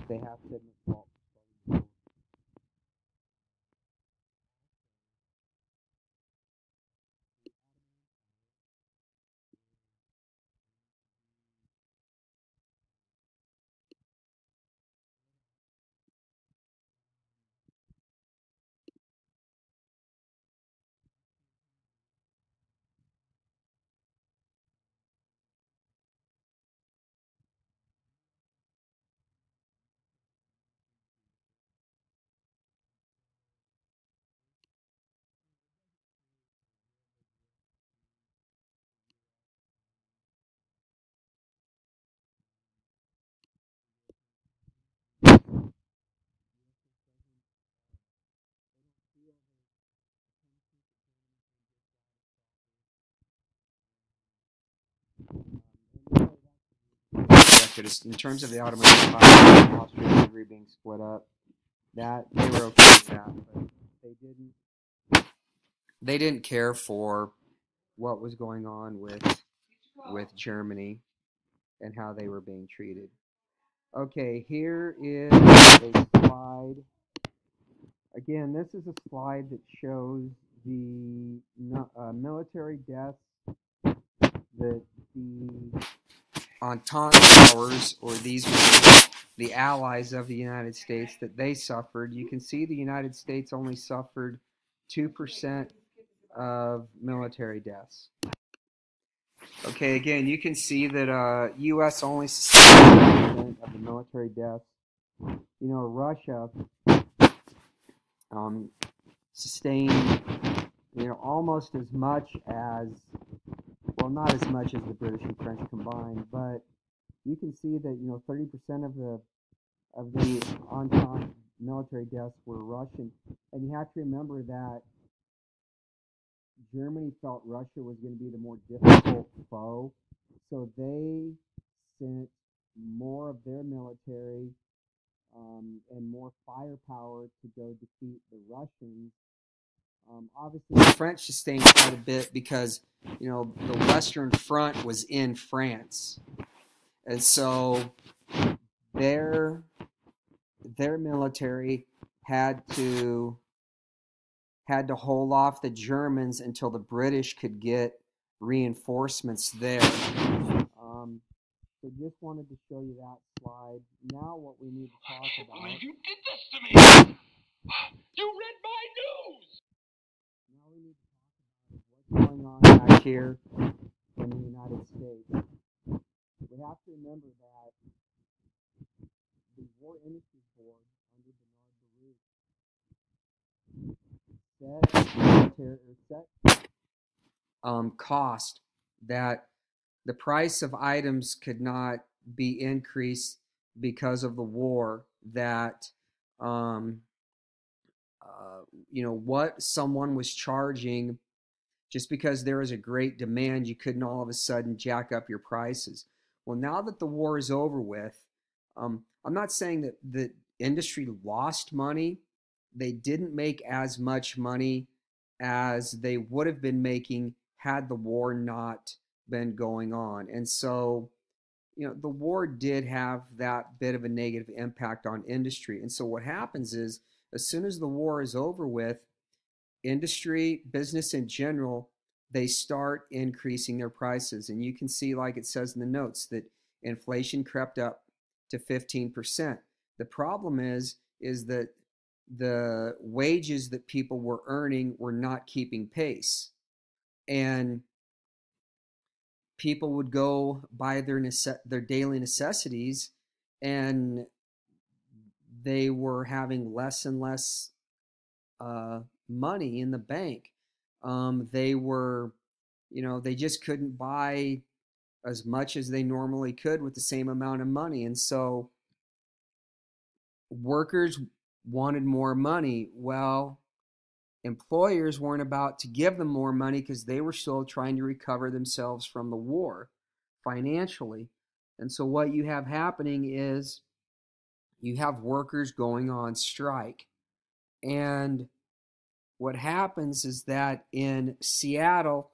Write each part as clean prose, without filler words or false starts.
that they have said McFault was starting to in terms of the automotive pie, Austria and Hungary being split up, that they were okay with that, but they didn't care for what was going on with Germany and how they were being treated. Okay, here is a slide. Again, this is a slide that shows the military deaths that the Entente powers, or these were the allies of the United States, that they suffered. You can see the United States only suffered 2% of military deaths. Okay, again, you can see that U.S. only sustained 2% of the military deaths. You know, Russia sustained, you know, almost as much as, well, not as much as the British and French combined, but you can see that, you know, 30% of the Entente military deaths were Russian, and you have to remember that Germany felt Russia was going to be the more difficult foe, so they sent more of their military and more firepower to go defeat the Russians. Obviously, the French sustained quite a bit because, you know, the Western Front was in France, and so their military had to hold off the Germans until the British could get reinforcements there. So just wanted to show you that slide. Now what we need to talk about... I can't believe you did this to me! You read my news! Now we need to talk about what's going on back here in the United States. We have to remember that the War Industry Board under Bernard Baruch set cost that the price of items could not be increased because of the war, that you know, what someone was charging, just because there was a great demand, you couldn't all of a sudden jack up your prices. Well, now that the war is over with, I'm not saying that the industry lost money. They didn't make as much money as they would have been making had the war not been going on. And so, you know, the war did have that bit of a negative impact on industry. And so what happens is, as soon as the war is over with, industry, business in general, they start increasing their prices. And you can see, like it says in the notes, that inflation crept up to 15%. The problem is that the wages that people were earning were not keeping pace. And people would go buy their daily necessities, and they were having less and less money in the bank. They were, you know, they just couldn't buy as much as they normally could with the same amount of money. And so workers wanted more money. Well, employers weren't about to give them more money because they were still trying to recover themselves from the war financially. And so what you have happening is you have workers going on strike. And what happens is that in Seattle,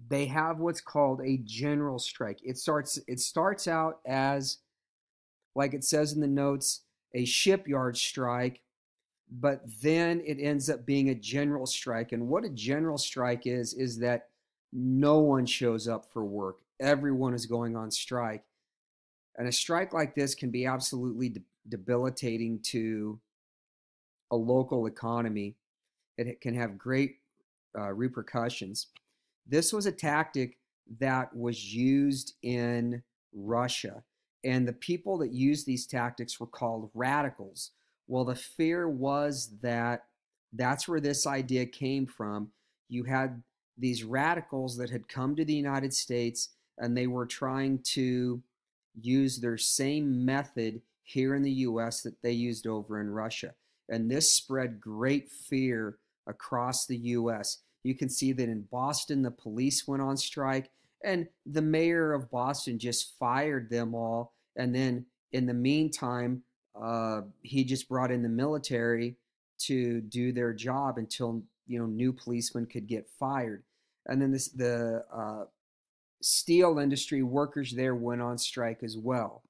they have what's called a general strike. It starts out as like it says in the notes, a shipyard strike, but then it ends up being a general strike. And what a general strike is that no one shows up for work. Everyone is going on strike. And a strike like this can be absolutely debilitating to a local economy. It can have great repercussions. This was a tactic that was used in Russia, and the people that used these tactics were called radicals. Well, the fear was that that's where this idea came from. You had these radicals that had come to the United States, and they were trying to use their same method here in the US that they used over in Russia. And this spread great fear across the US. You can see that in Boston, the police went on strike, and the mayor of Boston just fired them all. And then in the meantime, he just brought in the military to do their job until new policemen could get fired. And then the steel industry workers there went on strike as well.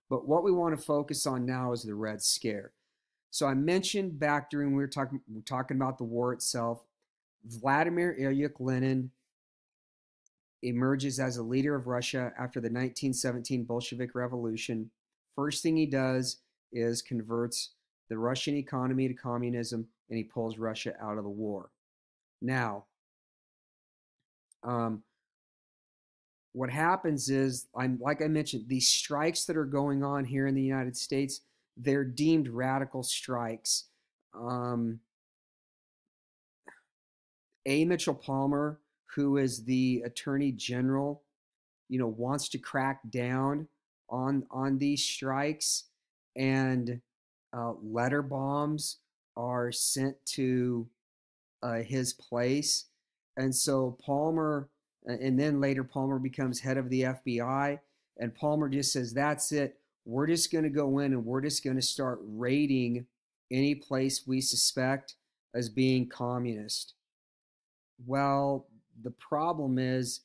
But what we want to focus on now is the Red Scare. So I mentioned back during we were talking about the war itself, Vladimir Ilyich Lenin emerges as a leader of Russia after the 1917 Bolshevik Revolution. First thing he does is converts the Russian economy to communism, and he pulls Russia out of the war. Now, what happens is, like I mentioned, these strikes that are going on here in the United States, they're deemed radical strikes. A. Mitchell Palmer, who is the Attorney General, wants to crack down on these strikes, and letter bombs are sent to his place. And so Palmer, and then later Palmer becomes head of the FBI, and Palmer just says, that's it. We're just going to go in and we're just going to start raiding any place we suspect as being communist. Well, the problem is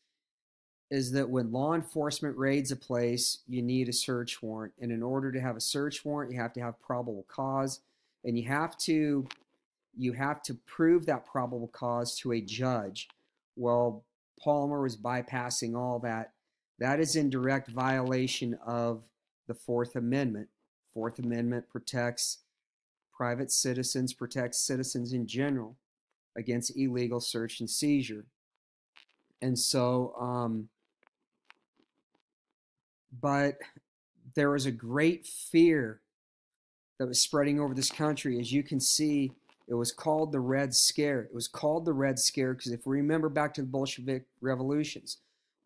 that when law enforcement raids a place, you need a search warrant. And in order to have a search warrant, you have to have probable cause, and you have to prove that probable cause to a judge. Well, Palmer was bypassing all that. That is in direct violation of the Fourth Amendment. Fourth Amendment protects private citizens, protects citizens in general against illegal search and seizure. And so, but there was a great fear that was spreading over this country. As you can see, it was called the Red Scare. It was called the Red Scare because if we remember back to the Bolshevik revolutions,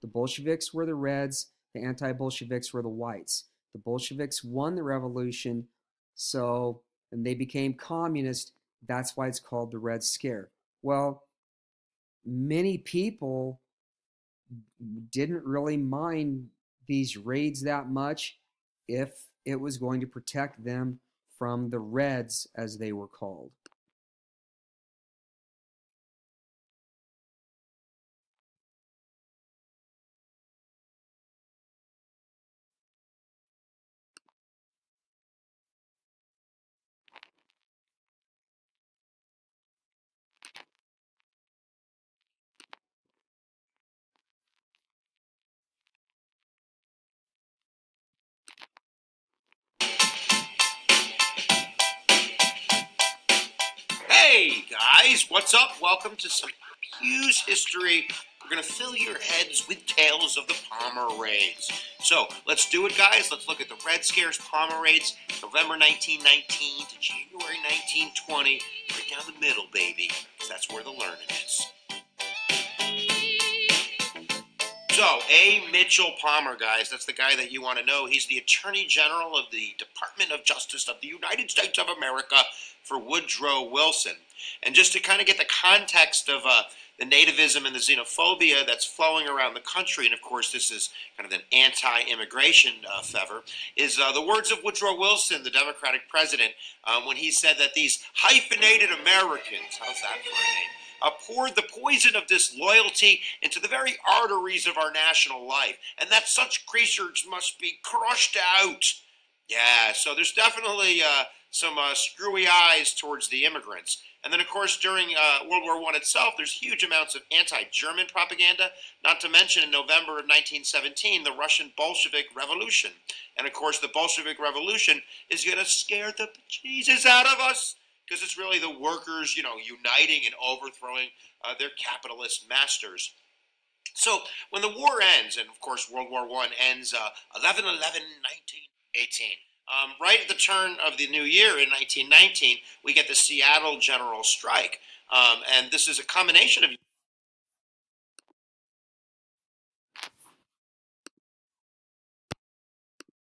the Bolsheviks were the Reds, the anti-Bolsheviks were the Whites. The Bolsheviks won the revolution, and they became communist. That's why it's called the Red Scare. Well, many people didn't really mind these raids that much if it was going to protect them from the Reds, as they were called. Hey guys, what's up? Welcome to some Hughes history. We're going to fill your heads with tales of the Palmer raids. So let's do it, guys. Let's look at the Red Scare's Palmer raids, November 1919 to January 1920. Right down the middle, baby, because that's where the learning is. So, A. Mitchell Palmer, guys, that's the guy that you want to know. He's the Attorney General of the Department of Justice of the United States of America for Woodrow Wilson. And just to kind of get the context of the nativism and the xenophobia that's flowing around the country, and of course this is kind of an anti-immigration fever, is the words of Woodrow Wilson, the Democratic president, when he said that these hyphenated Americans, how's that for a name, poured the poison of disloyalty into the very arteries of our national life, and that such creatures must be crushed out. Yeah, so there's definitely some screwy eyes towards the immigrants. And then, of course, during World War I itself, there's huge amounts of anti-German propaganda, not to mention in November of 1917, the Russian Bolshevik Revolution. And, of course, the Bolshevik Revolution is going to scare the bejesus out of us, because it's really the workers, uniting and overthrowing their capitalist masters. So when the war ends, and, of course, World War I ends 11/11/1918, right at the turn of the new year in 1919, we get the Seattle General Strike. And this is a combination of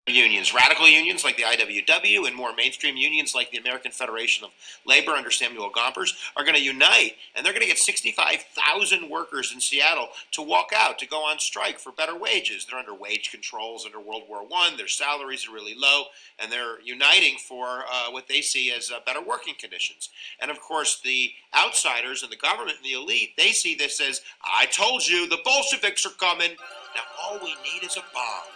unions, radical unions like the IWW and more mainstream unions like the American Federation of Labor under Samuel Gompers are going to unite, and they're going to get 65,000 workers in Seattle to walk out, to go on strike for better wages. They're under wage controls under World War I. Their salaries are really low, and they're uniting for what they see as better working conditions. And of course, the outsiders and the government and the elite, they see this as, I told you, the Bolsheviks are coming. Now all we need is a bomb.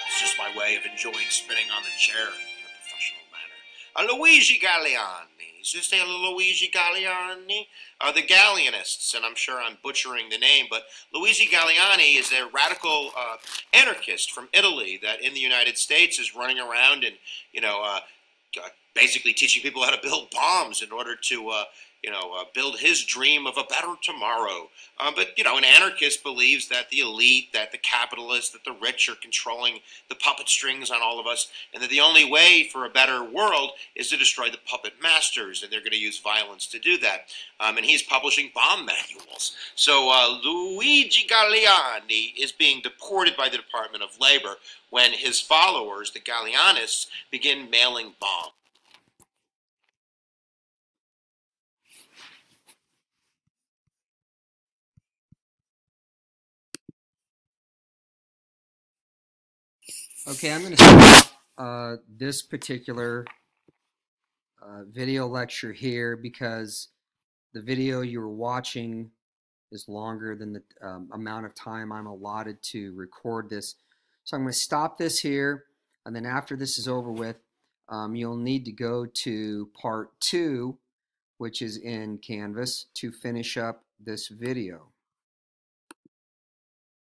It's just my way of enjoying spinning on the chair in a professional manner. Luigi Galliani. Is this the Luigi Galliani? The Gallianists, and I'm sure I'm butchering the name, but Luigi Galliani is a radical anarchist from Italy that in the United States is running around and, basically teaching people how to build bombs in order to build his dream of a better tomorrow. But an anarchist believes that the elite, that the capitalists, that the rich are controlling the puppet strings on all of us, and that the only way for a better world is to destroy the puppet masters, and they're going to use violence to do that. And he's publishing bomb manuals. So Luigi Galliani is being deported by the Department of Labor when his followers, the Gallianists, begin mailing bombs. Okay, I'm going to stop this particular video lecture here because the video you were watching is longer than the amount of time I'm allotted to record this. So I'm going to stop this here, and then after this is over with, you'll need to go to part 2, which is in Canvas, to finish up this video.